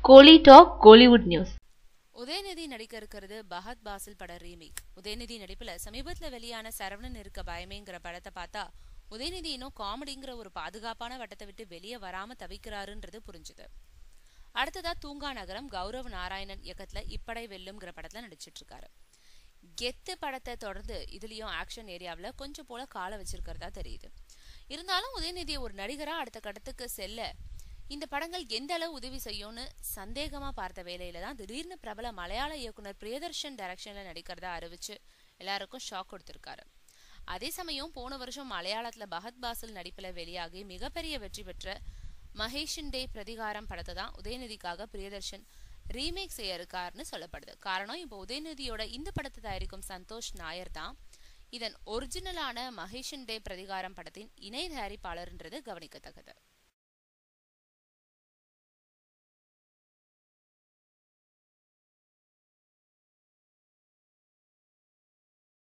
கோலி talk Kollywood news. Udhayanidhi நடிக்க இருக்கிறது Fahd Fazil பட ரீமேக். உதயநிதி நடிப்புல சமீபத்துல வெளியான சரவணன் இருக்க பயமேங்கிற படத்தை பார்த்தா உதயநிதி இன்னும் காமெடிங்கிற ஒரு பாதுகாப்பான வட்டத்தை விட்டு வெளியே வராம தவிக்கிறாருன்றது புரிஞ்சுது. அடுத்ததா தூங்கா நகரம் கௌரவ் நாராயணன் இயக்கத்துல இப்படை வெல்லும்ங்கிற படத்துல நடிச்சிட்டு இருக்காரு. கெத்து படத்தை தொடர்ந்து இதுலயும் ஆக்ஷன் ஏரியாவில கொஞ்சம் போல கால வச்சிருக்கிறதா தெரியுது. இருந்தாலும் உதயநிதியை ஒரு நடிகரா அடுத்த கட்டத்துக்கு செல்ல இந்த படங்கள் எந்த அளவு உதவி செய்யும்னு சந்தேகமா பார்த்த வேலையில தான் திடீர்னு பிரபல மலையாள இயக்குனர் பிரியதர்ஷன் டைரக்ஷன்ல நடிக்கிறதா அறிவிச்சு எல்லாருக்கும் ஷாக் கொடுத்திருக்காரு. அதே சமயம் போன வருஷம் மலையாளத்துல பஹத் பாசில் நடிப்புல வெளியாகி மிகப்பெரிய வெற்றி பெற்ற மகேஷிண்டே பிரதிகாரம் படத்தை தான் உதயநிதிக்காக பிரியதர்ஷன் ரீமேக் செய்ய இருக்காருன்னு சொல்லப்படுது. காரணம், இப்போ உதயநிதியோட இந்த படத்தை தயாரிக்கும் சந்தோஷ் நாயர் தான் இதன் ஒரிஜினலான மகேஷிண்டே பிரதிகாரம் படத்தின் இணை தயாரிப்பாளர்ன்றது கவனிக்கத்தக்கது.